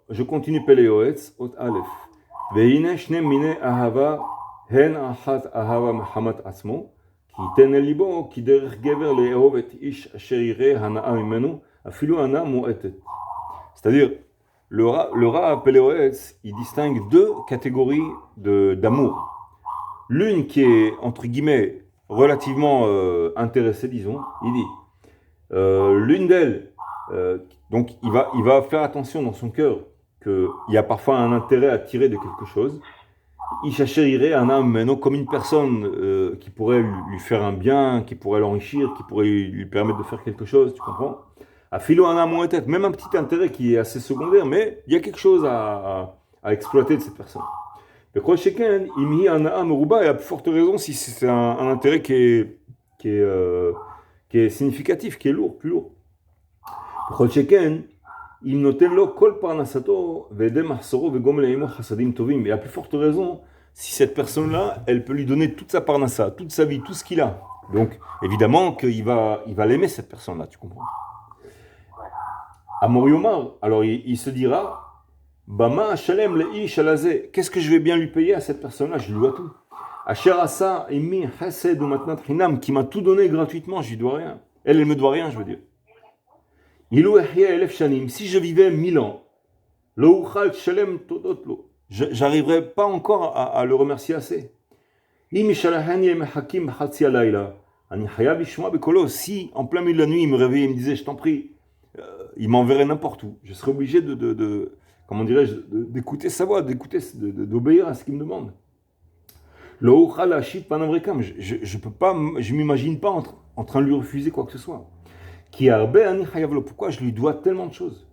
je continue Peleoetz, Ot Aleph. Veine shne mine ahava, hen achat ahava mehamat atzmo, ki ten el libo, ki derech gever le'ehov et ish asher yireh hana'a mimenu, afilu hana mu'etet. C'est-à-dire, le Rav Peleoetz, il distingue deux catégories d'amour. L'une qui est, entre guillemets, relativement intéressée, disons, il dit, l'une d'elles, donc il va faire attention dans son cœur qu'il y a parfois un intérêt à tirer de quelque chose. Il chercherait un âme maintenant comme une personne qui pourrait lui faire un bien, qui pourrait l'enrichir, qui pourrait lui permettre de faire quelque chose, tu comprends? À philo un âme ou tête, même un petit intérêt qui est assez secondaire, mais il y a quelque chose à exploiter de cette personne. Le croix chacun, il met un âme rouba et à plus forte raison si c'est un intérêt qui est, euh, qui est significatif, qui est lourd, plus lourd. בכל שכן, אם נותן לו כל פרנסתו וידי מחסורו וגומל לעמו חסדים טובים, et à plus forte raison, si cette personne-là, elle peut lui donner toute sa parnassa, toute sa vie, tout ce qu'il a. Donc, évidemment qu'il va l'aimer, cette personne-là, tu comprends? À Moriomar, alors il se dira, Bama Shalem Le'i Shalazé, qu'est-ce que je vais bien lui payer à cette personne-là? Je lui dois tout. Asher Asa Imi Hased ou Matnat Hinam, qui m'a tout donné gratuitement, je lui dois rien. Elle me doit rien, je veux dire. Si je vivais 1000 ans, j'arriverais pas encore à le remercier assez. Si en plein milieu de la nuit il me réveillait et me disait je t'en prie, il m'enverrait n'importe où, je serais obligé comment dirais-je, d'écouter sa voix, d'obéir à ce qu'il me demande. Je peux pas, je m'imagine pas en train de lui refuser quoi que ce soit. Pourquoi je lui dois tellement de choses?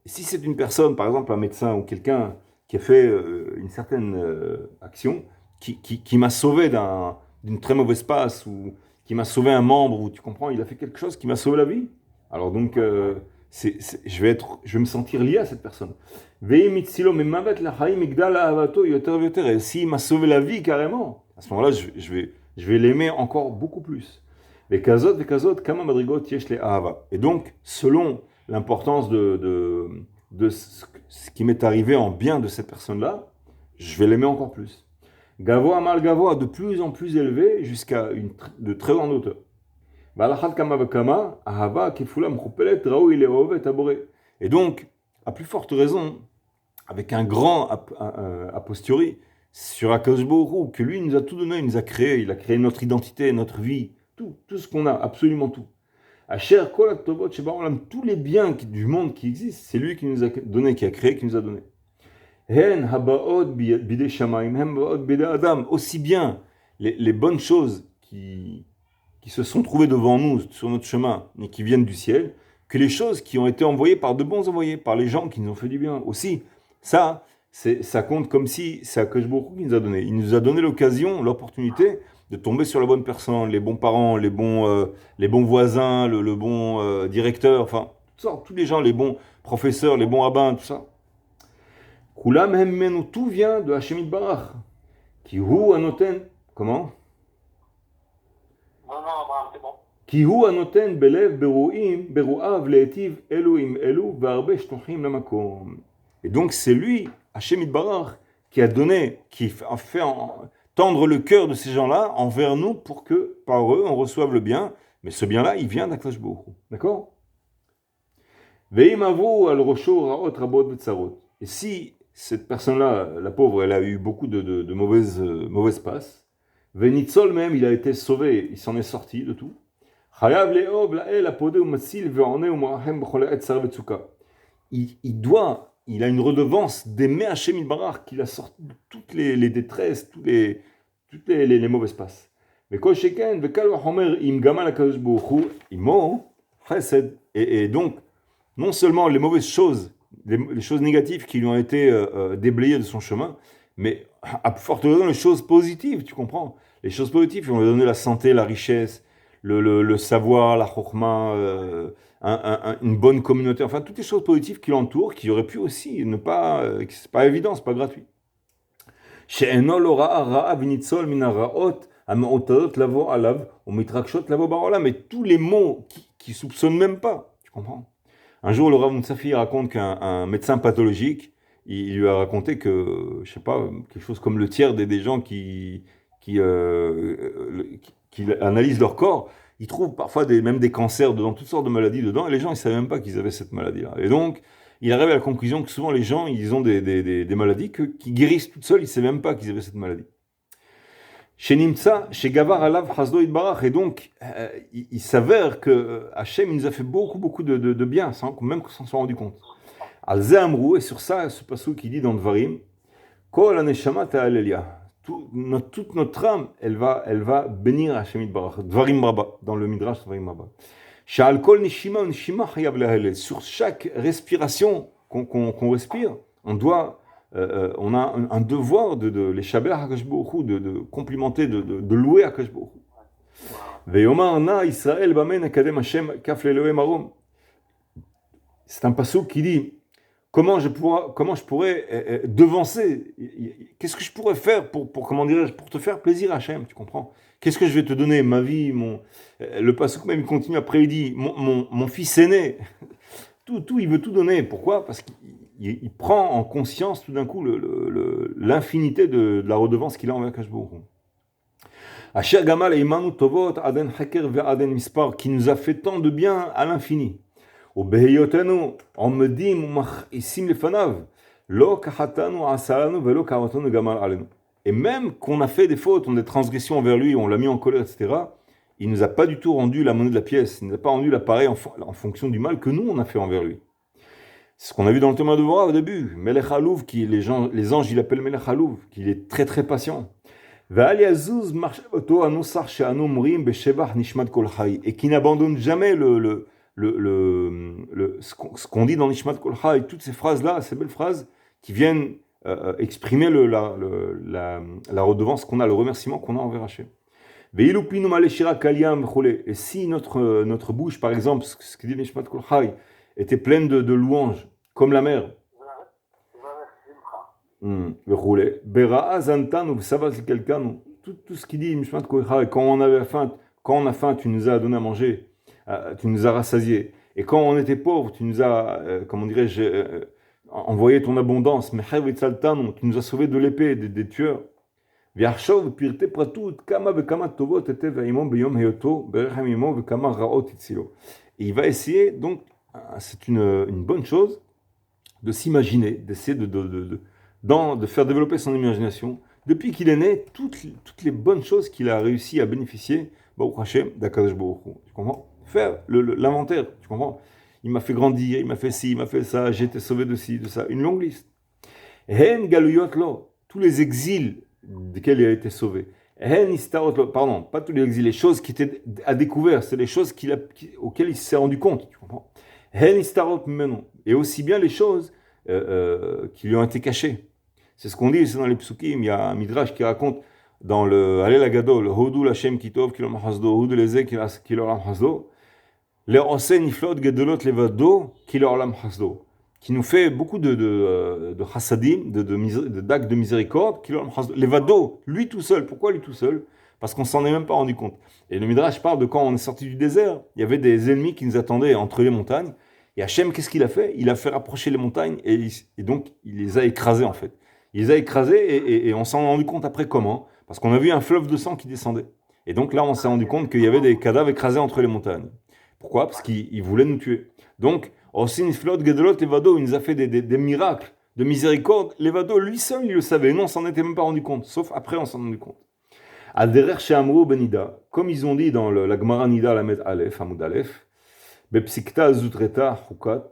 Si c'est une personne, par exemple un médecin ou quelqu'un qui a fait une certaine action, qui m'a sauvé d'une très mauvaise passe, ou qui m'a sauvé un membre, ou tu comprends, il a fait quelque chose qui m'a sauvé la vie, alors donc je vais me sentir lié à cette personne. Et s'il m'a sauvé la vie carrément, à ce moment-là, je vais l'aimer encore beaucoup plus. Et donc, selon l'importance de ce qui m'est arrivé en bien de cette personne-là, je vais l'aimer encore plus. Gavoa mal gavoa, de plus en plus élevé jusqu'à de très grande hauteur. Et donc, à plus forte raison, avec un grand a posteriori, sur Akadosh Baruch Hu, que lui nous a tout donné, il nous a créé, il a créé notre identité, notre vie, tout ce qu'on a, absolument tout. Asher kol hatovot shebaolam, tous les biens du monde qui existent, c'est lui qui nous a donné, qui a créé, qui nous a donné. Hen habaot bidei shamayim, hen habaot bidei adam, aussi bien les bonnes choses qui se sont trouvées devant nous sur notre chemin et qui viennent du ciel, que les choses qui ont été envoyées par de bons envoyés, par les gens qui nous ont fait du bien aussi. Ça compte comme si c'est Akadosh Baruch Hu qui nous a donné. Il nous a donné l'occasion, l'opportunité de tomber sur la bonne personne, les bons parents, les bons voisins, le bon directeur, enfin, tous les gens, les bons professeurs, les bons rabbins, tout ça. Kulam hemmenu, tout vient de Hashem Yitbarach. Ki hu anoten, comment? Non, Abraham, c'est bon. כי הוא הנותן בלב ברואיו להיטיב אלו עם אלו והרבה שטוחים למקום. Et donc c'est lui, Hashem Yitbarach, qui a donné, qui a fait tendre le cœur de ces gens-là envers nous pour que par eux on reçoive le bien, mais ce bien-là il vient d'Akadosh Baruch Hu. D'accord? Ve'im avru al rosho ra'ot rabot v'tzarot. Et si cette personne-là, la pauvre, elle a eu beaucoup de mauvaises passes, ve'nitzol même, il a été sauvé, il s'en est sorti de tout. Il a une redevance d'aimer Hashem Yitbarach qu'il a sorti de toutes les détresses, toutes les mauvaises passes. Et donc, non seulement les mauvaises choses, les choses négatives qui lui ont été déblayées de son chemin, mais à plus forte raison les choses positives, tu comprends? Les choses positives, on lui a donné la santé, la richesse, le savoir, la chokhma, une bonne communauté, enfin toutes les choses positives qui l'entourent, qui auraient pu aussi ne pas, c'est pas évident, c'est pas gratuit. She'eno lo ra'a ra'a v'nitzol min ha'ra'ot Amotadot lavo alav, ou mitrakshot lavo barola, mais tous les mots qui soupçonnent même pas, tu comprends? Un jour, le Rav Moussafi raconte qu'un médecin pathologique, il lui a raconté que, je sais pas, quelque chose comme le tiers des gens qui analysent leur corps, ils trouvent parfois même des cancers dedans, toutes sortes de maladies dedans, et les gens, ils ne savaient même pas qu'ils avaient cette maladie-là. Et donc, il arrive à la conclusion que souvent les gens, ils ont des maladies qui guérissent toutes seules, ils ne savaient même pas qu'ils avaient cette maladie. Chez Nimtsa, chez Gavar Alav Hasdo Idbarach, et donc il s'avère que Hachem nous a fait beaucoup de bien, même qu'on s'en soit rendu compte. Al-Ze Amrou, et sur ça, ce passage qui dit dans Dvarim, Kol Aneshama Ta'alelia, toute notre âme, elle va bénir Hachem Idbarach. Dvarim Rabba, dans le Midrash Dvarim Rabba. Sha'al Kol Nishima Chayav Lehalel, sur chaque respiration qu'on respire, on a un devoir de les shaber HaKadosh Baruch Hu, de complimenter, de louer HaKadosh Baruch Hu. Ve'yomar na Israël bamen akadem Hashem kaf le'Elohim arom. C'est un pasuk qui dit comment je pourrais devancer, qu'est-ce que je pourrais faire pour te faire plaisir Hashem, tu comprends? Qu'est-ce que je vais te donner, ma vie, le pasuk même continue après, il dit mon fils aîné, tout, il veut tout donner. Pourquoi? Parce qu'il prend en conscience tout d'un coup l'infinité de la redevance qu'il a envers Akash Baruch Hu. Asher Gamal Eimanu Tovot Aden Haker Ve'aden Mispar, qui nous a fait tant de bien à l'infini. Au Beheyotenu, on me dit Isim Lefanav, Lo Kahatanu Asalanu Velo Karatanu Gamal Alenu. Et même qu'on a fait des fautes, on a des transgressions envers lui, on l'a mis en colère, etc., il ne nous a pas du tout rendu la monnaie de la pièce, il ne nous a pas rendu l'appareil en fonction du mal que nous, on a fait envers lui. C'est ce qu'on a vu dans le Thomas de Vorah au début. Melech Halouv, les anges, il appelle Melech Halouv, qu'il est très très patient. Et qui n'abandonne jamais ce qu'on dit dans Nishmat Kol Chai, toutes ces phrases-là, ces belles phrases qui viennent exprimer la redevance qu'on a, le remerciement qu'on a envers Hachem. Et si notre bouche, par exemple, ce que dit Nishmat Kol Chai, était pleine de louanges, comme la mer, tout ce qu'il dit Nishmat Kol Chai, quand on a faim, tu nous as donné à manger, tu nous as rassasiés. Et quand on était pauvre, tu nous as, envoyé ton abondance, tu nous as sauvés de l'épée, des tueurs. Et il va essayer, donc, c'est une bonne chose, de s'imaginer, d'essayer de faire développer son imagination. Depuis qu'il est né, toutes les bonnes choses qu'il a réussi à bénéficier, Baruch Hashem, d'Akadosh Baruch Hu. Tu comprends? Faire l'inventaire, tu comprends? Il m'a fait grandir, il m'a fait ci, il m'a fait ça, j'ai été sauvé de ci, de ça. Une longue liste. Hen galuyot lo, tous les exils desquels il a été sauvé. Hen istarot lo, pardon, pas tous les exils, les choses qui étaient à découvert, c'est les choses auxquelles il s'est rendu compte, tu comprends? Hen istarot menon, et aussi bien les choses qui lui ont été cachées. C'est ce qu'on dit, c'est dans les psukim, il y a un midrash qui raconte dans le Halel Agadol, Hodou Lashem Kitov Kilom Hasdo, Hodou Leze Kilom Hasdo, le Ose Niflot Gedolot Levado Kilom Hasdo, qui nous fait beaucoup de chassadim, d'actes de miséricorde, Kilom Hasdo, Levado, lui tout seul. Pourquoi lui tout seul? Parce qu'on s'en est même pas rendu compte. Et le midrash parle de quand on est sorti du désert, il y avait des ennemis qui nous attendaient entre les montagnes, et Hachem, qu'est-ce qu'il a fait? Il a fait rapprocher les montagnes, et donc il les a écrasés en fait. Il les a écrasés et on s'en est rendu compte après comment? Parce qu'on a vu un fleuve de sang qui descendait. Et donc là, on s'est rendu compte qu'il y avait des cadavres écrasés entre les montagnes. Pourquoi? Parce qu'il voulait nous tuer. Donc, Osin Flot Gedolot Levado, il nous a fait des miracles de miséricorde. Levado, lui seul, il le savait. Non, on s'en était même pas rendu compte. Sauf après, on s'en est rendu compte. Al-Derer She'amru Benida, comme ils ont dit dans la Gemara Nida, la Met Aleph, Hamoud Aleph, Bepsikta Zutreta Hukat,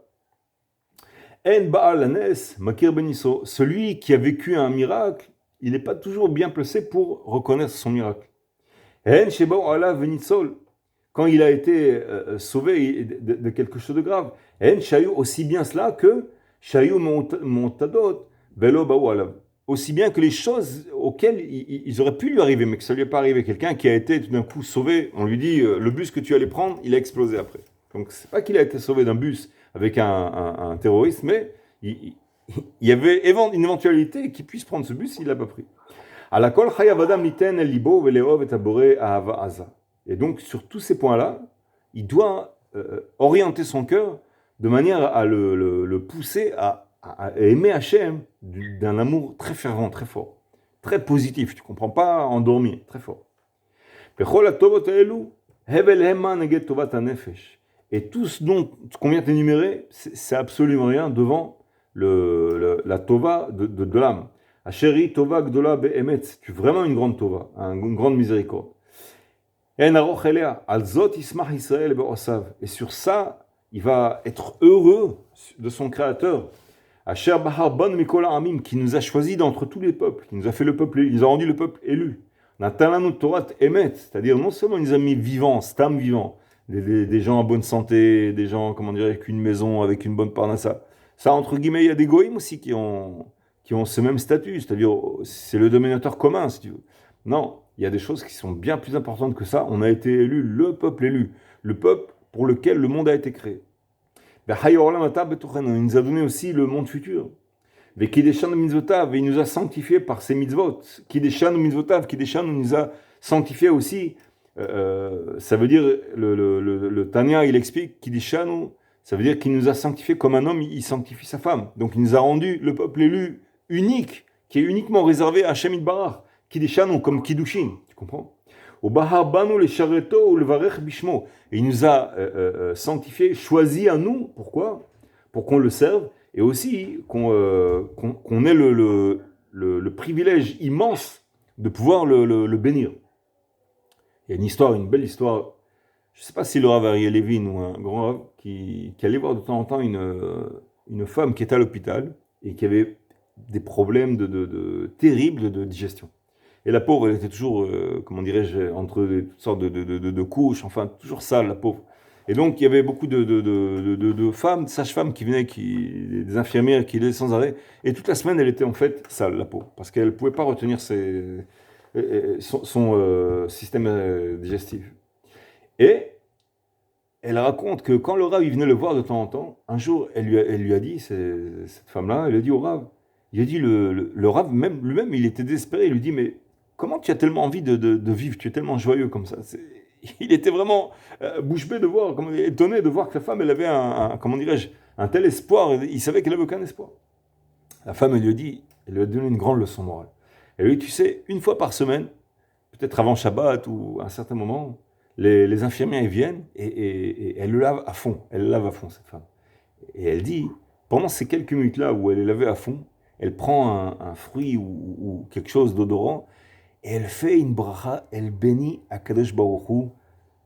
En Baal Anes, Makir Beniso, celui qui a vécu un miracle, il n'est pas toujours bien placé pour reconnaître son miracle. En Shebao Ala Venitsol, quand il a été sauvé de quelque chose de grave. En Shayu, aussi bien cela que Shayu Montadot, Velo Bao Ala. Aussi bien que les choses auxquelles ils auraient pu lui arriver, mais que ça ne lui est pas arrivé. Quelqu'un qui a été tout d'un coup sauvé, on lui dit le bus que tu allais prendre, il a explosé après. Donc c'est pas qu'il a été sauvé d'un bus avec un terroriste, mais il y avait une éventualité qu'il puisse prendre ce bus, il l'a pas pris. Alakol chayav adam liten el libo veleov et abore ahava aza. Et donc, sur tous ces points-là, il doit orienter son cœur de manière à le pousser à aimer Hachem d'un amour très fervent, très fort, très positif. Tu ne comprends pas endormi, très fort. Et tout ce qu'on vient d'énumérer, c'est absolument rien devant la tova de l'âme. Hacheri tova gdola be'emetz. Tu es vraiment une grande tova, une grande miséricorde. Et sur ça, il va être heureux de son Créateur. Asher Bahar Bon Mikola Amim, qui nous a choisis d'entre tous les peuples, qui nous a fait le peuple, il nous a rendu le peuple élu. Natalanu Torat Emet, c'est-à-dire non seulement il nous a mis vivants, stam vivants, des gens en bonne santé, des gens, comment dire, avec une maison, avec une bonne parnassa. Ça, entre guillemets, il y a des goïms aussi qui ont ce même statut, c'est-à-dire c'est le dominateur commun, si tu veux. Non, il y a des choses qui sont bien plus importantes que ça. On a été élu, le peuple pour lequel le monde a été créé. Il nous a donné aussi le monde futur. Et il nous a sanctifié par ses mitzvot. Nous a sanctifié aussi. Ça veut dire, le Tanya, il explique, Kideshanu, ça veut dire qu'il nous a sanctifié comme un homme, il sanctifie sa femme. Donc il nous a rendu le peuple élu unique, qui est uniquement réservé à Hashem Yitbarach. Kideshanu, comme Kiddushin, tu comprends? Au Bahar Banu le Shareto ou le Varech Bishmo. Et il nous a sanctifié, choisi à nous. Pourquoi? Pour qu'on le serve et aussi qu'on ait le privilège immense de pouvoir le bénir. Il y a une belle histoire. Je ne sais pas si le Rav Ariel Levin ou un grand Rav qui allait voir de temps en temps une femme qui était à l'hôpital et qui avait des problèmes terribles de digestion. Et la pauvre, elle était toujours, comment dirais-je, entre toutes sortes de couches, enfin, toujours sale, la pauvre. Et donc, il y avait beaucoup de femmes, sages-femmes qui venaient, des infirmières qui allaient sans arrêt. Et toute la semaine, elle était en fait sale, la pauvre, parce qu'elle ne pouvait pas retenir son système digestif. Et elle raconte que quand le Rav il venait le voir de temps en temps, un jour, elle lui a dit, cette femme-là, elle lui a dit au Rav, il a dit, le Rav lui-même, il était désespéré, il lui dit, mais comment tu as tellement envie de vivre, tu es tellement joyeux comme ça. Il était vraiment bouche bée de voir, étonné de voir que la femme, elle avait comment dirais-je, un tel espoir, il savait qu'elle n'avait aucun espoir. La femme, elle lui a donné une grande leçon morale. Elle lui dit, tu sais, une fois par semaine, peut-être avant Shabbat ou à un certain moment, les infirmières ils viennent et elles le lavent à fond. Elle lave à fond, cette femme. Et elle dit, pendant ces quelques minutes-là où elle est lavée à fond, elle prend un fruit ou quelque chose d'odorant et elle fait une bracha, elle bénit Akadosh Baruch Hu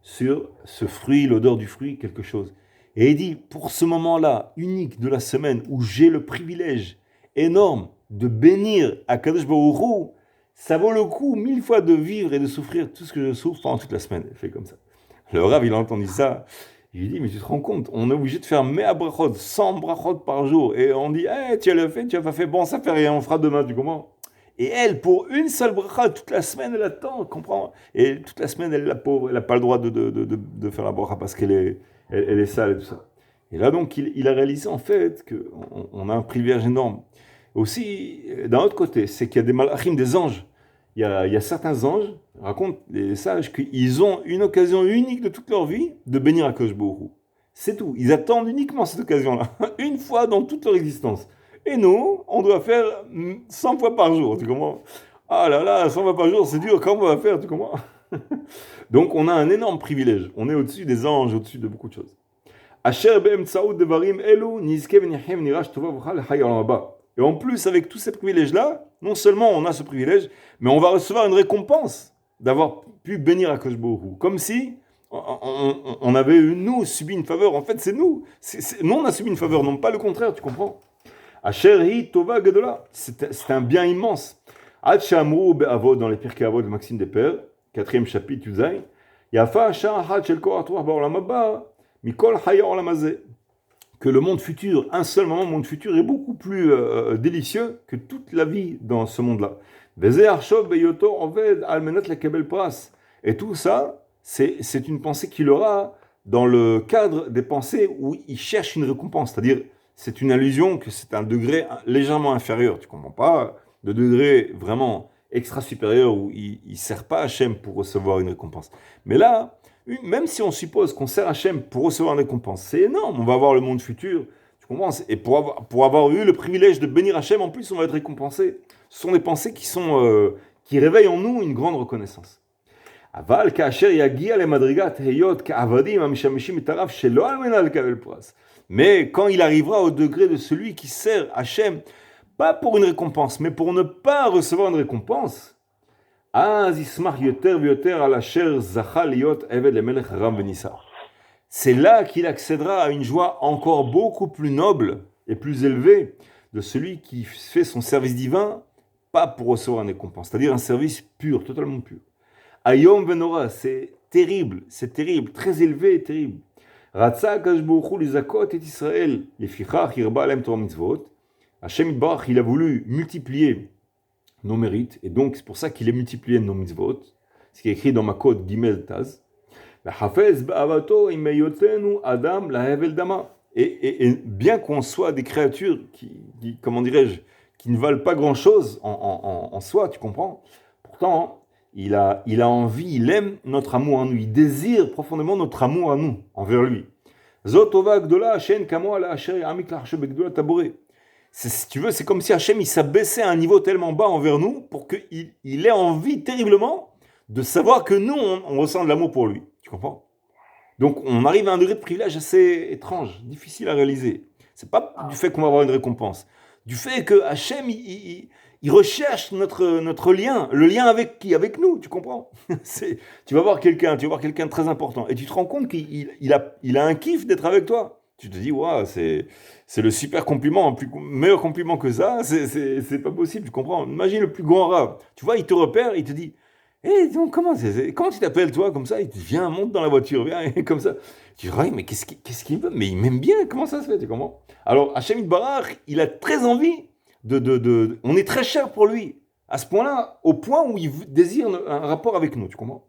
sur ce fruit, l'odeur du fruit, quelque chose. Et elle dit, pour ce moment-là, unique de la semaine, où j'ai le privilège énorme de bénir Akadosh Baruch Hu, ça vaut le coup 1000 fois de vivre et de souffrir tout ce que je souffre pendant toute la semaine. Elle fait comme ça. Le Rav, il a entendu ça. Il lui dit, mais tu te rends compte, on est obligé de faire 100 brachot par jour. Et on dit, hey, tu as pas fait, bon, ça fait rien, on fera demain, tu comprends? Et elle, pour une seule bracha, toute la semaine, elle attend, comprends? Et toute la semaine, elle est la pauvre, elle n'a pas le droit de faire la bracha parce qu'elle est sale et tout ça. Et là, donc, il a réalisé en fait qu'on a un privilège énorme. Aussi, d'un autre côté, c'est qu'il y a des malachim, des anges. Il y a certains anges, racontent les sages, qu'ils ont une occasion unique de toute leur vie de bénir Akadosh Baruch Hu. C'est tout. Ils attendent uniquement cette occasion-là, une fois dans toute leur existence. Et nous, on doit faire 100 fois par jour, tu comprends? Ah là là, 100 fois par jour, c'est dur, comment on va faire, tu comprends? Donc, on a un énorme privilège. On est au-dessus des anges, au-dessus de beaucoup de choses. Asher be'emtsaout devarim elu nizke v'nichem nirash tova v'cha l'chai olam haba. Et en plus, avec tous ces privilèges-là, non seulement on a ce privilège, mais on va recevoir une récompense d'avoir pu bénir Akadosh Baruch Hu. Comme si on avait, nous, subi une faveur. En fait, c'est nous. Nous, on a subi une faveur, non pas le contraire, tu comprends? Asher hi tova gadola. C'est un bien immense. Ad shamru be'avod, dans les Pirkei Avot de Maxime des Pères, 4e chapitre, Yuzaï. Yafa asher ahad shel kol ha'torah ba'olam haba, mikol haya olam hazeh. Que le monde futur, un seul moment, le monde futur est beaucoup plus délicieux que toute la vie dans ce monde-là. Et tout ça, c'est une pensée qu'il aura dans le cadre des pensées où il cherche une récompense. C'est-à-dire, c'est une allusion que c'est un degré légèrement inférieur. Tu ne comprends pas? Le degré vraiment extra-supérieur où il ne sert pas Hachem pour recevoir une récompense. Mais là, même si on suppose qu'on sert Hachem pour recevoir une récompense, c'est énorme, on va voir le monde futur, tu comprends? Et pour avoir eu le privilège de bénir Hachem, en plus on va être récompensé. Ce sont des pensées qui réveillent en nous une grande reconnaissance. אבל כאשר יגיע למדרגת היות כעבדים המשמשים את הרב שלא על מנת לקבל פרס. Mais quand il arrivera au degré de celui qui sert Hachem, pas pour une récompense, mais pour ne pas recevoir une récompense, אז ישמח יותר ויותר על אשר זכה להיות עבד למלך רם ונישא. C'est là qu'il accédera à une joie encore beaucoup plus noble et plus élevée de celui qui fait son service divin, pas pour recevoir une récompense, c'est-à-dire un service pur, totalement pur. Ayom Venora, c'est terrible, très élevé et terrible. Ratsa Akash Baruch Hu lizakot et Israël, lefichach yirba alem Torah mitzvot. Hashem Yitbarach, il a voulu multiplier nos mérites, et donc c'est pour ça qu'il a multiplié nos mitzvot, ce qui est écrit dans Makot Gimel Taz. Hafez ba'avato imeyotenu adam lahevel dama. Et bien qu'on soit des créatures qui, comment dirais-je, qui ne valent pas grand-chose en soi, tu comprends? Pourtant, il a envie, il aime notre amour à nous, il désire profondément notre amour à nous, envers lui. Zotova gdola Hashem kamo la asher amik la hashem gdola taboré. Si tu veux, c'est comme si Hachem il s'abaissait à un niveau tellement bas envers nous pour qu'il ait envie terriblement de savoir que nous, on ressent de l'amour pour lui. Tu comprends? Donc, on arrive à un degré de privilège assez étrange, difficile à réaliser. C'est pas du fait qu'on va avoir une récompense, du fait que Hachem, il recherche notre lien, le lien avec qui? Avec nous, tu comprends? Tu vas voir quelqu'un de très important, et tu te rends compte qu'il a un kiff d'être avec toi. Tu te dis, waouh, c'est le super compliment, meilleur compliment que ça, c'est pas possible, tu comprends? Imagine le plus grand rave. Tu vois, il te repère, il te dit, hé, donc comment tu t'appelles toi comme ça? Il te dit, viens, monte dans la voiture, viens, et comme ça. Tu dis, mais qu'est-ce qu'il veut? Mais il m'aime bien, comment ça se fait, tu comprends? Alors, Hachem Yitbarach, il a très envie on est très cher pour lui, à ce point-là, au point où il désire un rapport avec nous, tu comprends?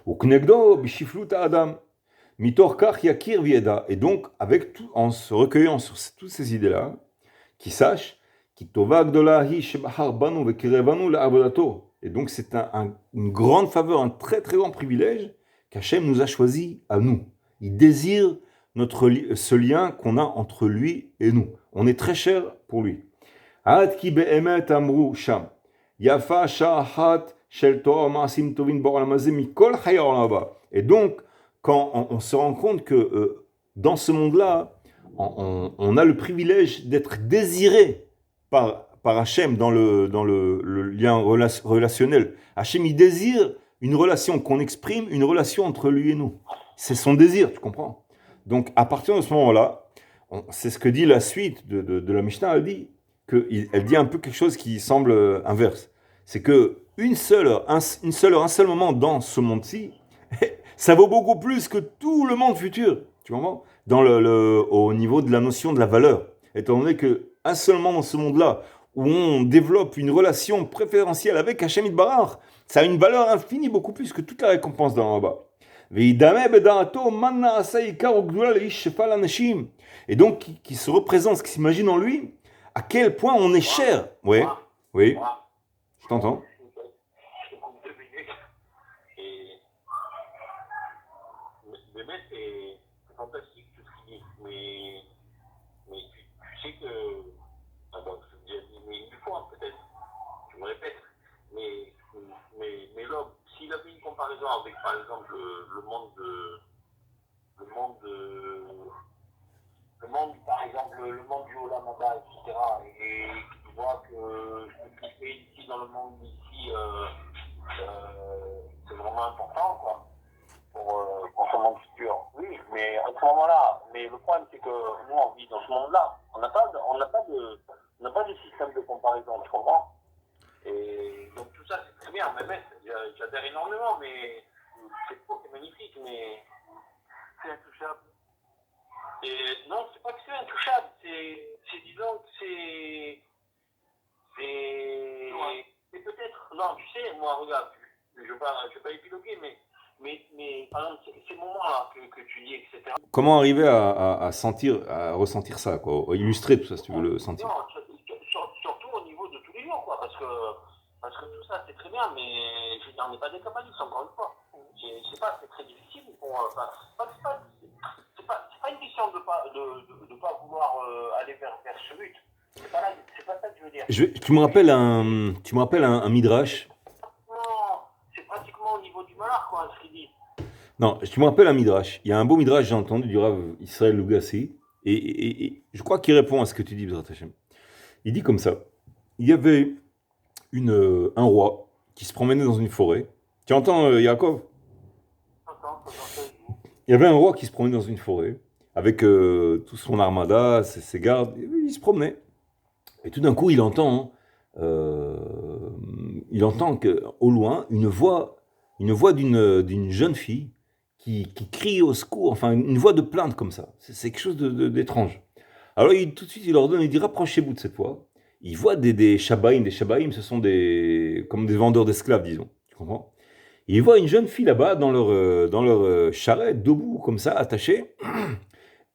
Ou knegdo bishiflut adam. Mitorkach yakir vieda. Et donc, en se recueillant sur toutes ces idées-là, qu'il sache, ki tova gdola hi shebahar banu vekirevanu la'avodato. Et donc, c'est une grande faveur, un très très grand privilège qu'Hachem nous a choisi à nous. Il désire ce lien qu'on a entre lui et nous. On est très cher pour lui. Ad ki be'emet amru sham. Yafa sha'achat shel Torah ma'asim tovin ba'olam hazeh mikol chayei ha'olam haba. Et donc, quand on se rend compte que dans ce monde-là, on a le privilège d'être désiré par Hachem dans le lien relationnel. Hachem, il désire une relation qu'on exprime, une relation entre lui et nous. C'est son désir, tu comprends? Donc, à partir de ce moment-là, c'est ce que dit la suite de la Mishnah, elle dit un peu quelque chose qui semble inverse. C'est que un seul moment dans ce monde-ci, ça vaut beaucoup plus que tout le monde futur, tu comprends? Au niveau de la notion de la valeur. Étant donné qu'un seul moment dans ce monde-là, où on développe une relation préférentielle avec Hachem Yitbarach, ça a une valeur infinie, beaucoup plus que toute la récompense d'en bas. Et donc, qui se représente, qui s'imagine en lui, à quel point on est cher. Oui, oui, je t'entends. C'est fantastique tout ce qu'il dit, mais tu sais que, je te l'ai dit, mais une fois peut-être, je me répète, mais l'homme, s'il avait une comparaison avec par exemple le monde, par exemple, le monde du Olam Haba, etc., et tu vois que ce qui fait ici dans le monde ici, c'est vraiment important, quoi. Pour ce monde futur. Oui, mais à ce moment-là, mais le problème c'est que nous on vit dans ce monde-là. On n'a pas de système de comparaison, tu comprends? Et donc tout ça c'est très bien, mais j'adhère énormément, mais c'est beau, c'est magnifique, mais c'est intouchable. Et non, c'est pas que c'est intouchable, c'est disons que c'est peut-être, non, tu sais, moi regarde, je vais pas épiloguer, mais par exemple, ces moments-là que tu dis, etc. Comment arriver à ressentir ça, quoi, illustrer tout ça, si tu veux le sentir? Non, surtout au niveau de tous les jours, quoi, parce que pas, c'est très difficile. C'est pas une question de pas vouloir aller vers ce but. C'est pas ça que je veux dire. Tu me rappelles un midrash. Non, c'est pratiquement au niveau du malheur, quoi, ce qu'il dit. Non, tu me rappelles un midrash. Il y a un beau midrash, j'ai entendu du Rav Israël Lugassi, et je crois qu'il répond à ce que tu dis, B'ezrat Hashem. Il dit comme ça. Il y avait un roi qui se promenait dans une forêt. Tu entends, Yaakov? Il y avait un roi qui se promenait dans une forêt, avec tout son armada, ses gardes. Il se promenait. Et tout d'un coup, il entend au loin une voix d'une jeune fille qui crie au secours, enfin une voix de plainte comme ça. C'est quelque chose d'étrange. Alors tout de suite, il ordonne, il dit rapprochez-vous de cette voix. Il voit des Shabbaïm. Des Shabbaïm, ce sont comme des vendeurs d'esclaves, disons. Tu comprends? Et il voit une jeune fille là-bas dans leur charrette, debout, comme ça, attachée.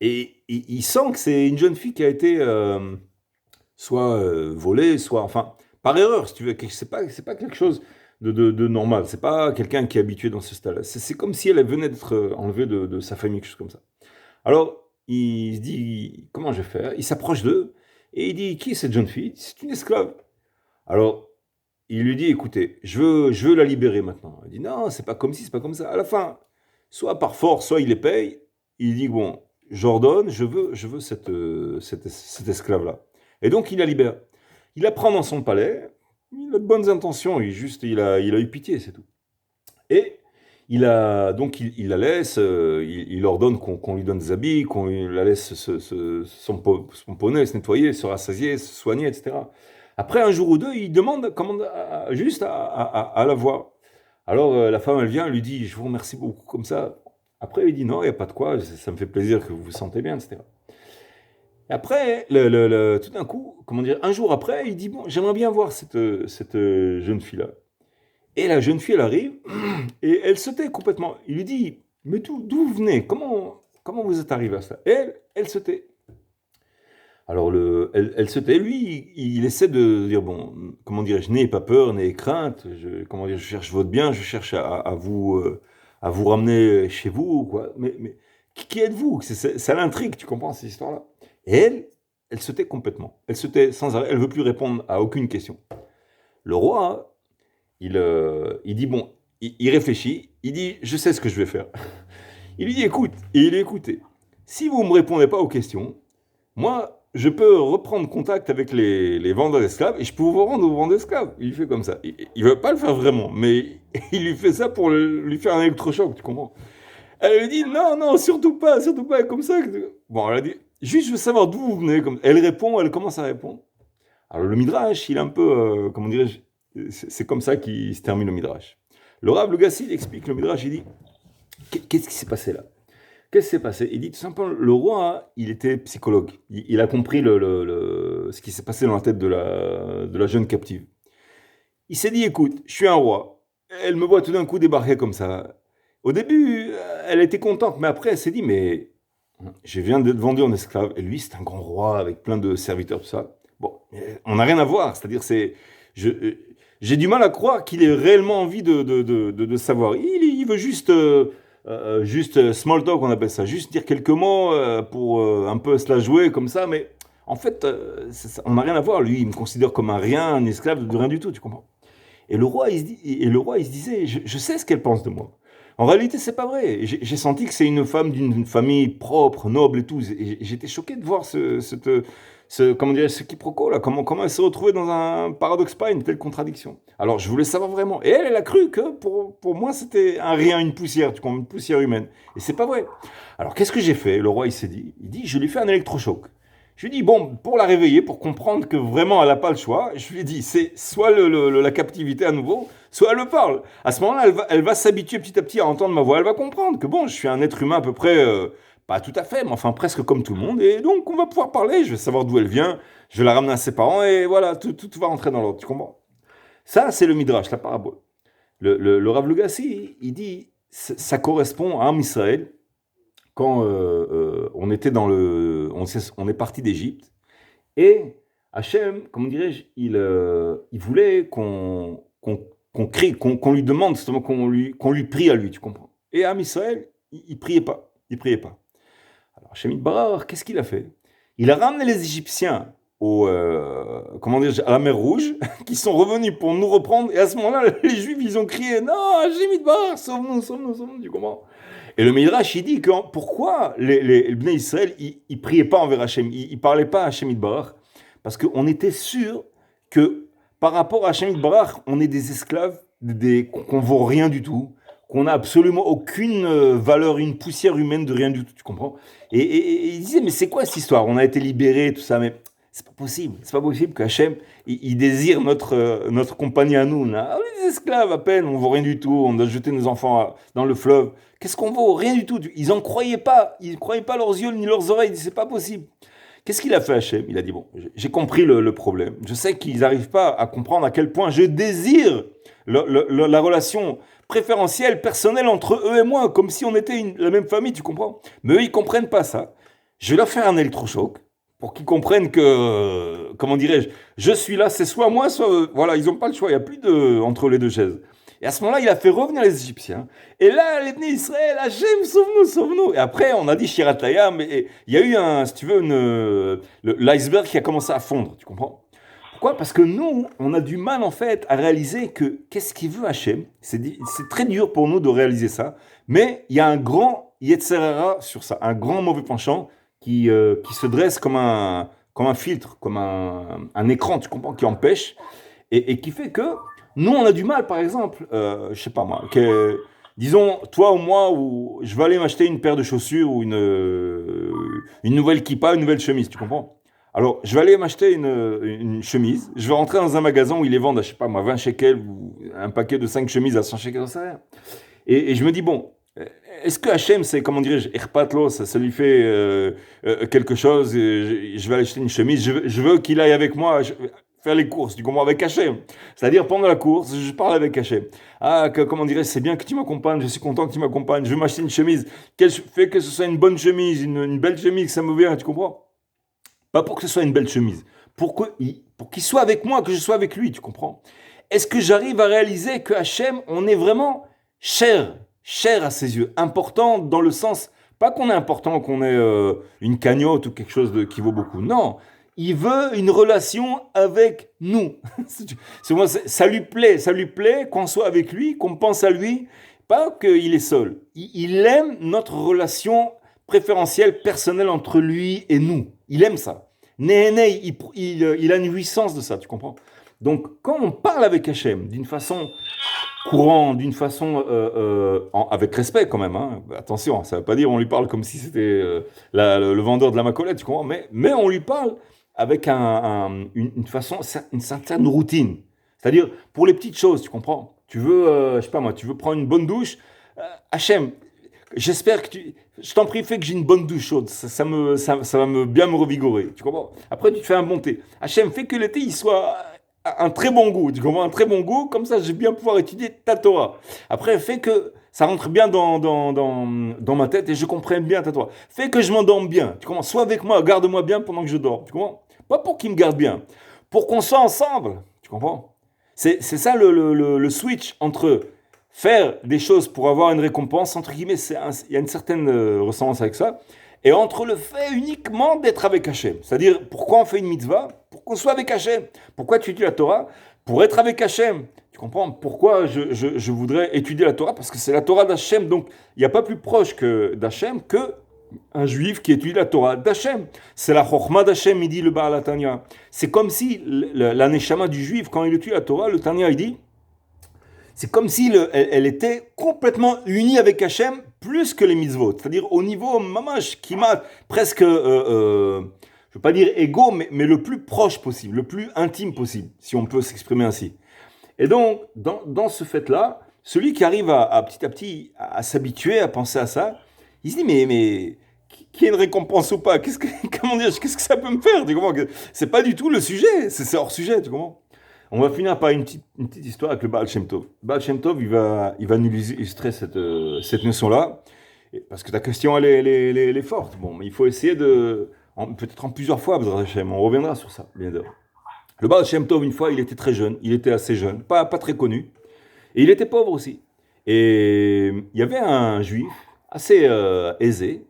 Et il sent que c'est une jeune fille qui a été soit volée, soit, enfin, par erreur, si tu veux. C'est pas quelque chose de normal. C'est pas quelqu'un qui est habitué dans ce stade-là. C'est comme si elle venait d'être enlevée de sa famille, quelque chose comme ça. Alors, il se dit, comment je vais faire? Il s'approche d'eux et il dit, qui est cette jeune fille? C'est une esclave. Alors, il lui dit, écoutez, je veux la libérer maintenant. Il dit, non, c'est pas comme si, c'est pas comme ça. À la fin, soit par force, soit il les paye. Il dit, bon, j'ordonne, je veux cette esclave-là. Et donc, il la libère. Il la prend dans son palais. Il a de bonnes intentions. Il a eu pitié, c'est tout. Et il la laisse. Il ordonne qu'on lui donne des habits, qu'on la laisse son poney se nettoyer, se rassasier, se soigner, etc. Après un jour ou deux, il demande juste à la voir. Alors la femme, elle vient, elle lui dit, je vous remercie beaucoup comme ça. Après, il dit, non, il n'y a pas de quoi, ça me fait plaisir que vous vous sentez bien, etc. Et après, tout d'un coup, comment dire, un jour après, il dit, bon, j'aimerais bien voir cette jeune fille-là. Et la jeune fille, elle arrive, et elle se tait complètement. Il lui dit, mais d'où vous venez? Comment vous êtes arrivé à ça? Et elle se tait. Alors, elle se tait. Lui, il essaie de dire, bon, comment dirais-je, n'ayez pas peur, n'ayez crainte. Je cherche votre bien, je cherche à vous ramener chez vous, quoi. Mais qui êtes-vous? Ça l'intrigue, tu comprends, cette histoire-là? Et elle se tait complètement. Elle se tait sans arrêt. Elle ne veut plus répondre à aucune question. Le roi, il dit, bon, il réfléchit. Il dit, je sais ce que je vais faire. Il lui dit, écoute, et il est écouté. Si vous ne me répondez pas aux questions, moi, je peux reprendre contact avec les vendeurs d'esclaves et je peux vous rendre aux vendeurs d'esclaves. Il fait comme ça. Il ne veut pas le faire vraiment, mais il lui fait ça pour lui faire un électrochoc, tu comprends? Elle lui dit, non, surtout pas, comme ça. Bon, elle a dit, juste je veux savoir d'où vous venez. Elle commence à répondre. Alors le Midrash, il est un peu, comment dirais-je, c'est comme ça qu'il se termine le Midrash. Le Rav Lugassi, il explique le Midrash, il dit, qu'est-ce qui s'est passé là? Qu'est-ce qui s'est passé? Il dit tout simplement, le roi, il était psychologue. Il a compris ce qui s'est passé dans la tête de la jeune captive. Il s'est dit, écoute, je suis un roi. Elle me voit tout d'un coup débarquer comme ça. Au début, elle était contente, mais après, elle s'est dit, mais je viens d'être vendu en esclave. Et lui, c'est un grand roi avec plein de serviteurs, tout ça. Bon, on n'a rien à voir. C'est-à-dire, j'ai du mal à croire qu'il ait réellement envie de savoir. Il veut juste small talk, on appelle ça. Juste dire quelques mots pour un peu se la jouer comme ça. Mais en fait, on n'a rien à voir. Lui, il me considère comme un rien, un esclave de rien du tout, tu comprends? Et le roi, il se disait, je sais ce qu'elle pense de moi. En réalité, c'est pas vrai. J'ai senti que c'est une femme d'une famille propre, noble et tout. Et j'étais choqué de voir comment dire, ce quiproquo là. Comment elle s'est retrouvée dans un paradoxe, pas une telle contradiction. Alors, je voulais savoir vraiment. Et elle a cru que pour moi, c'était un rien, une poussière, tu comprends, une poussière humaine. Et c'est pas vrai. Alors, qu'est-ce que j'ai fait? Le roi, il dit, je lui ai fait un électrochoc. Je lui ai dit, bon, pour la réveiller, pour comprendre que vraiment elle n'a pas le choix, je lui ai dit, c'est soit la captivité à nouveau, soit elle me parle. À ce moment-là, elle va s'habituer petit à petit à entendre ma voix, elle va comprendre que bon, je suis un être humain à peu près, pas tout à fait, mais enfin presque comme tout le monde, et donc on va pouvoir parler, je vais savoir d'où elle vient, je vais la ramener à ses parents, et voilà, tout va rentrer dans l'ordre, tu comprends? Ça, c'est le Midrash, la parabole. Le Rav Lugassi, il dit, ça correspond à Am Israël, quand on était on est parti d'Égypte, et Hachem, comment dirais-je, il voulait qu'on lui demande, justement, qu'on lui prie à lui, tu comprends? Et Am Israël, il priait pas. Il priait pas. Alors Hachem Yitbarach, qu'est-ce qu'il a fait? Il a ramené les Égyptiens comment dire, à la mer Rouge, qui sont revenus pour nous reprendre. Et à ce moment-là, les Juifs, ils ont crié, non, Hachem Yitbarach, sauve-nous, sauve-nous, sauve-nous, tu comprends? Et le Midrash, il dit que pourquoi les Bnei Israël, ils priaient pas envers Hachem, ils parlaient pas à Hachem Yitbarach, parce qu'on était sûr que par rapport à Hachem Yitbarach, on est des esclaves, qu'on vaut rien du tout, qu'on n'a absolument aucune valeur, une poussière humaine de rien du tout, tu comprends? Et il disait, mais c'est quoi cette histoire? On a été libérés, tout ça, mais c'est pas possible que Hachem, il désire notre compagnie à nous. On est des esclaves à peine, on vaut rien du tout, on doit jeter nos enfants dans le fleuve. Qu'est-ce qu'on vaut? Rien du tout. Ils en croyaient pas, ils ne croyaient pas leurs yeux ni leurs oreilles, c'est pas possible. Qu'est-ce qu'il a fait Hachem? Il a dit, bon, j'ai compris le problème. Je sais qu'ils n'arrivent pas à comprendre à quel point je désire la relation préférentielle, personnelle entre eux et moi, comme si on était la même famille, tu comprends? Mais eux, ils comprennent pas ça. Je vais leur faire un électrochoc pour qu'ils comprennent que, comment dirais-je, je suis là, c'est soit moi, soit eux. Voilà, ils n'ont pas le choix, il n'y a plus entre les deux chaises. Et à ce moment-là, il a fait revenir les Égyptiens. Et là, les Bnei Israël, Hachem, sauve-nous, sauve-nous. Et après, on a dit Shiratayam, mais il y a eu si tu veux, l'iceberg qui a commencé à fondre, tu comprends? Pourquoi? Parce que nous, on a du mal en fait à réaliser que qu'est-ce qu'il veut Hachem. C'est très dur pour nous de réaliser ça, mais il y a un grand Yetzer Hara sur ça, un grand mauvais penchant qui se dresse comme un filtre, comme un écran, tu comprends, qui empêche et qui fait que nous, on a du mal, par exemple, je sais pas moi, disons, toi ou moi, ou je vais aller m'acheter une paire de chaussures ou une nouvelle kippa, une nouvelle chemise, tu comprends? Alors, je vais aller m'acheter une chemise, je vais rentrer dans un magasin où ils les vendent à, je sais pas moi, 20 shekels ou un paquet de 5 chemises à 100 shekels, j'en sais rien. Et je me dis, bon, est-ce que Hachem, c'est, comment dirais-je, Erpatlo, ça lui fait quelque chose, je vais aller acheter une chemise, je veux qu'il aille avec moi faire les courses, tu comprends, avec Hachem. C'est-à-dire, pendant la course, je parle avec Hachem. Ah, comment dirais-je, c'est bien que tu m'accompagnes, je suis content que tu m'accompagnes, je veux m'acheter une chemise, fais que ce soit une bonne chemise, une belle chemise, ça me vient, tu comprends? Pas pour que ce soit une belle chemise, pour qu'il soit avec moi, que je sois avec lui, tu comprends? Est-ce que j'arrive à réaliser que Hachem, on est vraiment cher à ses yeux, important dans le sens, pas qu'on est important, qu'on est une cagnotte ou quelque chose qui vaut beaucoup, non, il veut une relation avec nous. Ça lui plaît qu'on soit avec lui, qu'on pense à lui, pas qu'il est seul. Il aime notre relation préférentielle, personnelle entre lui et nous. Il aime ça. Néhéné, il a une jouissance de ça, tu comprends? Donc, quand on parle avec Hachem d'une façon courante, d'une façon avec respect quand même, hein, attention, ça ne veut pas dire on lui parle comme si c'était le vendeur de la macolette, tu comprends? Mais on lui parle avec une façon, une certaine routine. C'est-à-dire, pour les petites choses, tu comprends? Tu veux, je sais pas moi, tu veux prendre une bonne douche, Hachem, j'espère que je t'en prie, fais que j'ai une bonne douche chaude. Ça va bien me revigorer. Tu comprends? Après, tu te fais un bon thé. Hachem, fais que le thé, il soit un très bon goût. Tu comprends? Un très bon goût. Comme ça, je vais bien pouvoir étudier ta Torah. Après, fais que ça rentre bien dans ma tête et je comprenne bien ta Torah. Fais que je m'endorme bien. Tu comprends? Sois avec moi, garde-moi bien pendant que je dors. Tu comprends? Pas pour qu'il me garde bien. Pour qu'on soit ensemble. Tu comprends? C'est ça le switch entre faire des choses pour avoir une récompense, entre guillemets, il y a une certaine ressemblance avec ça, et entre le fait uniquement d'être avec Hachem. C'est-à-dire, pourquoi on fait une mitzvah? Pour qu'on soit avec Hachem. Pourquoi tu étudies la Torah? Pour être avec Hachem. Tu comprends? Pourquoi je voudrais étudier la Torah? Parce que c'est la Torah d'Hachem, donc il n'y a pas plus proche d'Hachem que un juif qui étudie la Torah d'Hachem. C'est la Chochma d'Hachem, il dit le Baal HaTanya. C'est comme si la Neshama du juif, quand il étudie la Torah, le Tanya, il dit, c'est comme si elle était complètement unie avec Hachem plus que les mitzvot. C'est-à-dire au niveau mamash, kimat, presque, je ne veux pas dire égaux, mais le plus proche possible, le plus intime possible, si on peut s'exprimer ainsi. Et donc, dans ce fait-là, celui qui arrive petit à petit à s'habituer, à penser à ça, il se dit, mais qu'il y ait une récompense ou pas, qu'est-ce que ça peut me faire? Tu comprends? C'est pas du tout le sujet, c'est hors sujet, tu comprends? On va finir par une petite histoire avec le Baal Shem Tov. Le Baal Shem Tov, il va nous illustrer cette notion-là, parce que ta question, elle est forte. Bon, mais il faut essayer peut-être en plusieurs fois, on reviendra sur ça, bien sûr. Le Baal Shem Tov, une fois, il était très jeune, il était assez jeune, pas très connu, et il était pauvre aussi. Et il y avait un juif assez aisé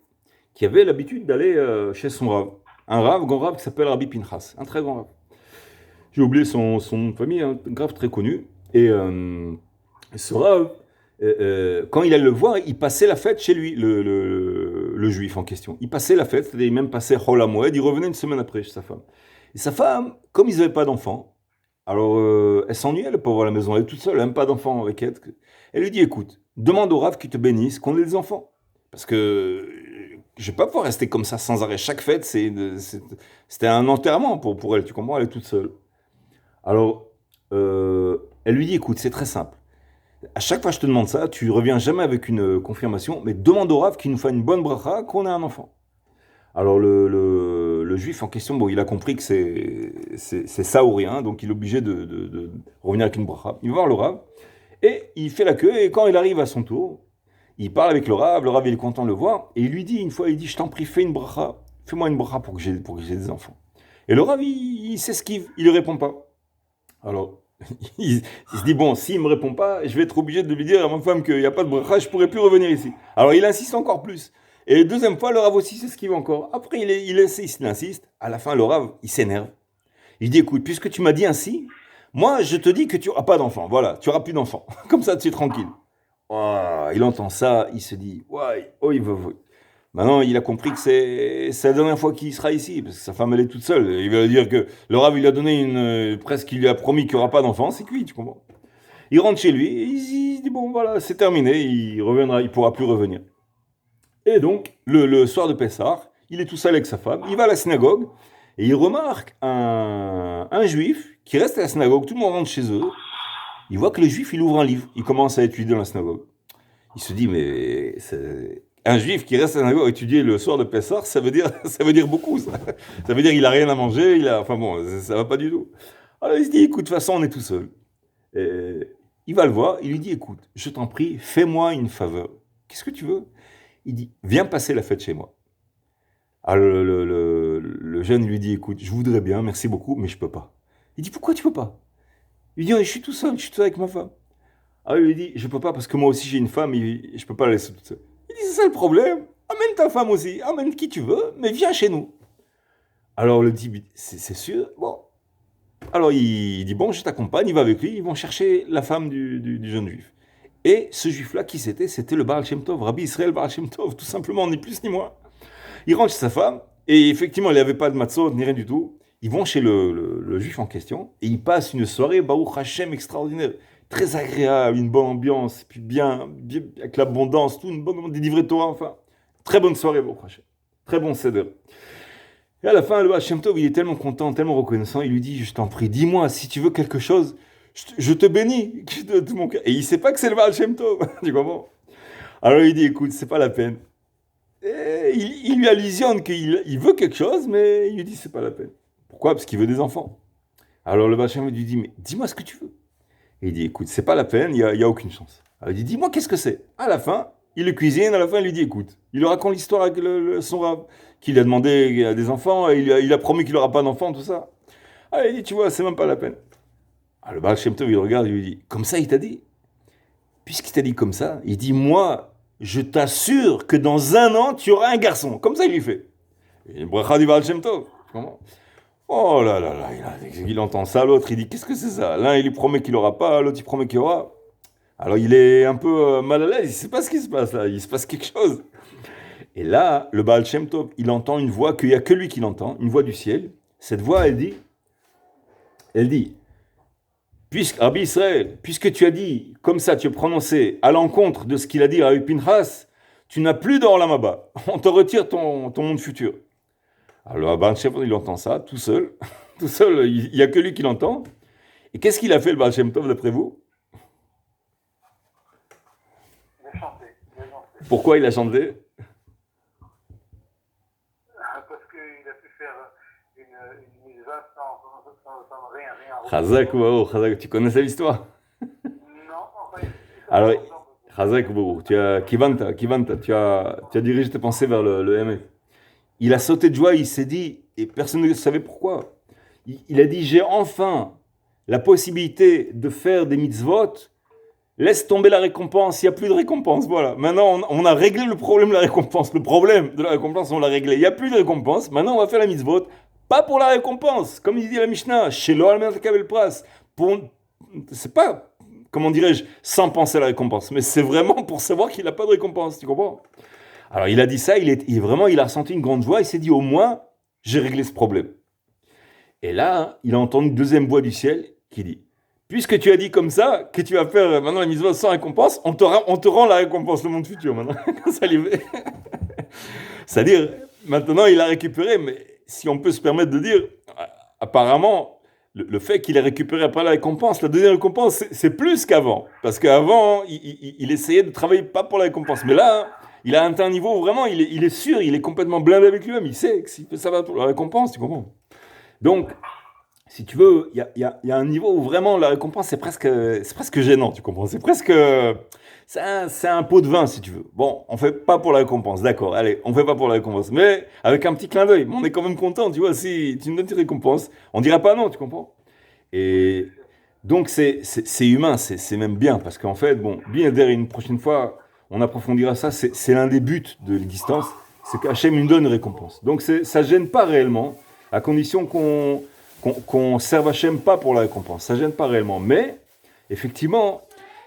qui avait l'habitude d'aller chez son rave. Un rave, grand rave qui s'appelle Rabbi Pinchas, un très grand rave. J'ai oublié son nom de famille, un rave très connu. Et ce rave, quand il allait le voir, il passait la fête chez lui, le juif en question. Il passait la fête, c'est-à-dire il même passait Chol HaMoed, il revenait une semaine après chez sa femme. Et sa femme, comme ils n'avaient pas d'enfant, alors elle s'ennuyait, le pauvre à la maison, elle est toute seule, elle n'a même pas d'enfant avec elle. Elle lui dit, écoute, demande au Rav qu'il te bénisse, qu'on ait des enfants. Parce que je ne vais pas pouvoir rester comme ça sans arrêt. Chaque fête, c'était un enterrement pour elle, tu comprends, elle est toute seule. Alors, elle lui dit, écoute, c'est très simple. À chaque fois que je te demande ça, tu reviens jamais avec une confirmation, mais demande au Rav qu'il nous fasse une bonne bracha, qu'on ait un enfant. Alors le juif en question, bon, il a compris que c'est ça ou rien, donc il est obligé de revenir avec une bracha. Il va voir le Rav, et il fait la queue, et quand il arrive à son tour, il parle avec le Rav il est content de le voir, et il lui dit une fois, il dit, je t'en prie, fais une bracha, fais-moi une bracha pour que j'ai des enfants. Et le Rav, il s'esquive, il ne répond pas. Alors, il se dit, bon, s'il ne me répond pas, je vais être obligé de lui dire à ma femme qu'il n'y a pas de bracha, je ne pourrai plus revenir ici. Alors il insiste encore plus. Et deuxième fois, le Rav aussi s'esquive encore. Après, il insiste. À la fin, le Rav, il s'énerve. Il dit, écoute, puisque tu m'as dit ainsi, moi, je te dis que tu n'auras pas d'enfant. Voilà, tu n'auras plus d'enfant. Comme ça, tu es tranquille. Oh, il entend ça, il se dit, ouais, oh, il veut. Maintenant, il a compris que c'est la dernière fois qu'il sera ici, parce que sa femme, elle est toute seule. Il veut dire que le Rav, il lui a donné presque, il lui a promis qu'il n'y aura pas d'enfant, c'est cuit, tu comprends? Il rentre chez lui, et il se dit, bon, voilà, c'est terminé, il reviendra, il pourra plus revenir. Et donc, le soir de Pessah, il est tout seul avec sa femme, il va à la synagogue, et il remarque un juif qui reste à la synagogue, tout le monde rentre chez eux, il voit que le juif, il ouvre un livre, il commence à étudier dans la synagogue. Il se dit, mais un juif qui reste à la synagogue à étudier le soir de Pessah, ça veut dire beaucoup, ça. Ça veut dire qu'il n'a rien à manger, enfin bon, ça va pas du tout. Alors il se dit, écoute, de toute façon, on est tout seul. Et il va le voir, il lui dit, écoute, je t'en prie, fais-moi une faveur. Qu'est-ce que tu veux? Il dit, viens passer la fête chez moi. Alors le jeune lui dit, écoute, je voudrais bien, merci beaucoup, mais je peux pas. Il dit, pourquoi tu peux pas? Il dit, je suis tout seul avec ma femme. Alors il lui dit, je peux pas parce que moi aussi j'ai une femme et je peux pas la laisser toute seule. Il dit, c'est ça le problème, amène ta femme aussi, amène qui tu veux, mais viens chez nous. Alors le dit, c'est sûr, bon. Alors il dit, bon, je t'accompagne, il va avec lui, ils vont chercher la femme du jeune juif. Et ce juif-là, qui c'était? C'était le Baal Shem Tov, Rabbi Israël Baal Shem Tov, tout simplement, ni plus ni moins. Il rentre chez sa femme, et effectivement, il n'y avait pas de matzot, ni rien du tout. Ils vont chez le juif en question, et ils passent une soirée, Baruch Hashem, extraordinaire, très agréable, une bonne ambiance, puis bien avec l'abondance, tout, des livrets de Torah, enfin. Très bonne soirée, Baruch Hashem. Très bon seder. Et à la fin, le Baal Shem Tov, il est tellement content, tellement reconnaissant, il lui dit, je t'en prie, dis-moi, si tu veux quelque chose, je te bénis de tout mon cœur. Et il ne sait pas que c'est le Baal Shem Tov, tu comprends? Alors il dit, écoute, c'est pas la peine. Et il lui allusionne qu'il veut quelque chose, mais il lui dit, c'est pas la peine. Pourquoi? Parce qu'il veut des enfants. Alors le Baal Shem Tov lui dit, mais dis-moi ce que tu veux. Et il dit, écoute, c'est pas la peine, il y a aucune chance. Alors il dit, dis-moi qu'est-ce que c'est? À la fin, il le cuisine, à la fin il lui dit, écoute, il lui raconte l'histoire avec son rave, qu'il a demandé des enfants, et il a promis qu'il n'aura pas d'enfants, tout ça. Alors il dit, tu vois, c'est même pas la peine. Alors le Baal Shem Tov, il regarde et lui dit, comme ça il t'a dit? Puisqu'il t'a dit comme ça, il dit, moi, je t'assure que dans 1 an, tu auras un garçon. Comme ça, il lui fait. Et le bracha du Baal Shem Tov. Comment? Oh là là là, il entend ça, l'autre, il dit, qu'est-ce que c'est ça? L'un, il lui promet qu'il n'aura pas, l'autre, il promet qu'il aura. Alors, il est un peu mal à l'aise, il ne sait pas ce qui se passe là, il se passe quelque chose. Et là, le Baal Shem Tov, il entend une voix qu'il n'y a que lui qui l'entend, une voix du ciel. Cette voix, elle dit, Rabbi Israël, puisque tu as dit, comme ça, tu as prononcé à l'encontre de ce qu'il a dit à Pinchas, tu n'as plus d'Olam Haba. On te retire ton monde futur. Alors, le Baal Shem Tov, il entend ça, tout seul. Tout seul, il n'y a que lui qui l'entend. Et qu'est-ce qu'il a fait, le Baal Shem Tov, d'après vous? Il a chanté. Pourquoi il a chanté? Parce qu'il a pu faire une mitzvah sans rien. Chazak ou Baruch, Chazak, tu connaissais l'histoire? Non, enfin, Alors, Chazak ou Baruch, tu as Kivanta, tu as dirigé tes pensées vers le MF. Il a sauté de joie, il s'est dit, et personne ne savait pourquoi. Il a dit, j'ai enfin la possibilité de faire des mitzvot Laisse tomber la récompense, il n'y a plus de récompense, voilà. Maintenant, on a réglé le problème de la récompense. Le problème de la récompense, on l'a réglé. Il n'y a plus de récompense. Maintenant, on va faire la mitzvot. Pas pour la récompense. Comme il dit la Mishnah, chez l'Oal Kabel Pras. C'est pas, comment dirais-je, sans penser à la récompense. Mais c'est vraiment pour savoir qu'il n'a pas de récompense. Tu comprends? Alors, il a dit ça, il a ressenti une grande joie. Il s'est dit, au moins, j'ai réglé ce problème. Et là, il a entendu une deuxième voix du ciel qui dit, puisque tu as dit comme ça, que tu vas faire maintenant la mitzvah sans récompense, on te rend la récompense, le monde futur maintenant. Ça lui fait. C'est-à-dire, maintenant il a récupéré, mais si on peut se permettre de dire, apparemment, le fait qu'il ait récupéré après la récompense, la deuxième récompense, c'est plus qu'avant. Parce qu'avant, il essayait de travailler pas pour la récompense. Mais là, il a atteint un niveau où vraiment, il est sûr, il est complètement blindé avec lui-même. Il sait que si ça va pour la récompense, tu comprends? Donc, si tu veux, il y a un niveau où vraiment la récompense, c'est presque gênant, tu comprends? C'est un pot de vin, si tu veux. Bon, on fait pas pour la récompense, d'accord, allez, on fait pas pour la récompense, mais avec un petit clin d'œil, on est quand même content, tu vois, si tu nous donnes une récompense, on dira pas non, tu comprends? Et donc, c'est humain, c'est même bien, parce qu'en fait, bon, bien derrière une prochaine fois, on approfondira ça, c'est l'un des buts de l'existence, c'est qu'Hachem nous donne une récompense. Donc, ça gêne pas réellement, à condition qu'on serve Hachem pas pour la récompense, ça gêne pas réellement. Mais, effectivement,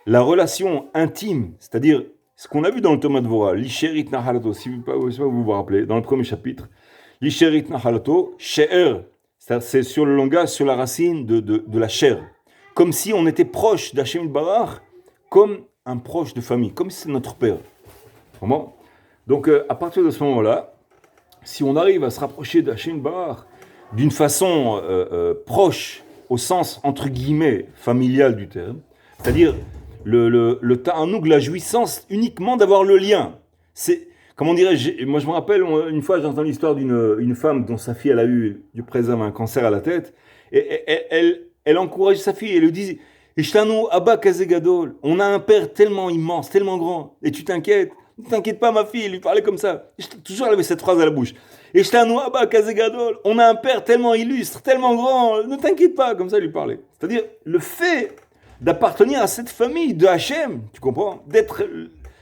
la relation intime, c'est-à-dire ce qu'on a vu dans le Thomas de Vora, l'Isherit Nahalato, si vous vous rappelez, dans le premier chapitre, l'Isherit Nahalato, She'er, c'est sur le langage, sur la racine de la chair. Comme si on était proche d'Hachem Barach, comme un proche de famille, comme si c'est notre père. Vraiment. Donc, à partir de ce moment-là, si on arrive à se rapprocher d'Hachem Barach, d'une façon proche, au sens, entre guillemets, familial du terme, c'est-à-dire le ta'anoug, la jouissance uniquement d'avoir le lien. C'est, comment dirais-je, moi je me rappelle, une fois j'ai entendu l'histoire d'une femme dont sa fille, elle a eu du présent un cancer à la tête, et elle encourage sa fille, elle lui dit, Ishtanu Abba Kazegadol, on a un père tellement immense, tellement grand, et tu t'inquiètes? Ne t'inquiète pas ma fille, elle lui parlait comme ça. Toujours elle avait cette phrase à la bouche. Et on a un père tellement illustre, tellement grand, ne t'inquiète pas, comme ça il lui parlait. C'est-à-dire, le fait d'appartenir à cette famille de Hachem, tu comprends? D'être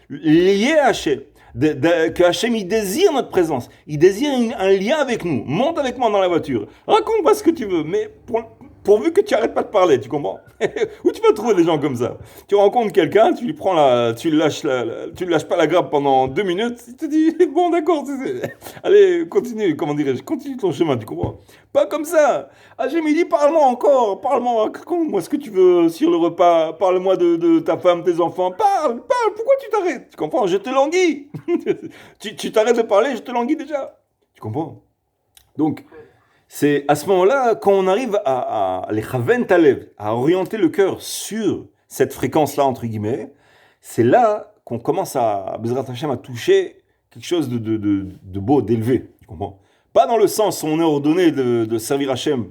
lié à Hachem, que Hachem il désire notre présence, il désire un lien avec nous. Monte avec moi dans la voiture, raconte-moi ce que tu veux, mais pourvu que tu arrêtes pas de parler, tu comprends? Où tu vas trouver des gens comme ça? Tu rencontres quelqu'un, tu lui lâches pas la grappe pendant 2 minutes, il te dit bon d'accord, allez continue, comment dirais-je, continue ton chemin, tu comprends? Pas comme ça. Ah j'ai dit parle-moi encore, parle-moi, raconte-moi ce que tu veux sur le repas, parle-moi de ta femme, tes enfants, parle, pourquoi tu t'arrêtes? Tu comprends? Je te languis. tu t'arrêtes de parler, je te languis déjà. Tu comprends? Donc c'est à ce moment-là, quand on arrive à les chaven talev, à orienter le cœur sur cette fréquence-là, entre guillemets, c'est là qu'on commence à, Bezrat Hashem, à toucher quelque chose de beau, d'élevé. Tu comprends? Pas dans le sens où on est ordonné de servir Hashem,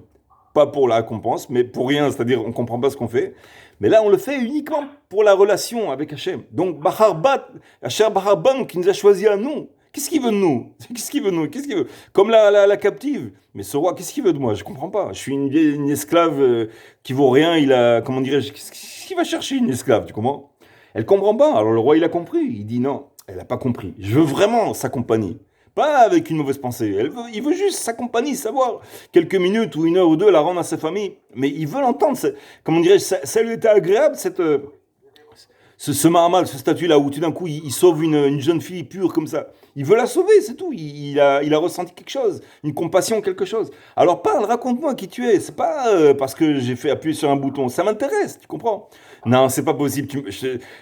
pas pour la récompense, mais pour rien, c'est-à-dire on ne comprend pas ce qu'on fait. Mais là, on le fait uniquement pour la relation avec Hashem. Donc, Hashem Bahar Ban, qui nous a choisi à nous. Qu'est-ce qu'il veut de nous? Qu'est-ce qu'il veut? Comme la captive. Mais ce roi, qu'est-ce qu'il veut de moi? Je comprends pas. Je suis une esclave qui vaut rien. Comment dirais-je? Qu'est-ce qu'il va chercher une esclave? Tu comprends? Elle comprend pas. Alors le roi, il a compris. Il dit non, elle n'a pas compris. Je veux vraiment sa compagnie. Pas avec une mauvaise pensée. Il veut juste sa compagnie, savoir quelques minutes ou 1 heure ou 2 la rendre à sa famille. Mais il veut l'entendre. Comment dirais-je? Ça lui était agréable, ce Mahamal, ce statut-là, où tout d'un coup, il sauve une jeune fille pure comme ça. Il veut la sauver, c'est tout. Il a ressenti quelque chose, une compassion, quelque chose. Alors parle, raconte-moi qui tu es. C'est pas parce que j'ai fait appuyer sur un bouton. Ça m'intéresse, tu comprends? Non, c'est pas possible.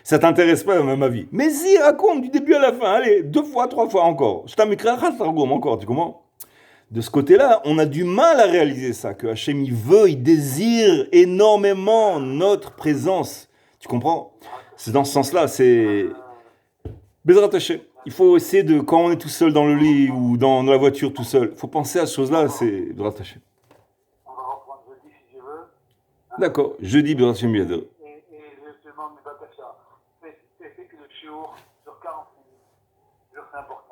Ça t'intéresse pas, ma vie. Mais si, raconte du début à la fin. Allez, 2 fois, 3 fois encore. Je t'amènerai encore, tu comprends? De ce côté-là, on a du mal à réaliser ça, que Hachem, il désire énormément notre présence. Tu comprends? C'est dans ce sens-là, c'est Bezrat Hashem. Il faut essayer de, quand on est tout seul dans le lit ou dans la voiture tout seul, il faut penser à ce chose-là, c'est Bezrat Hashem. On va reprendre jeudi si je veux. D'accord, jeudi Bezrat Hashem Biader. Et je te demande de battre ça. Fais que le chiour sur 40 minutes. C'est important.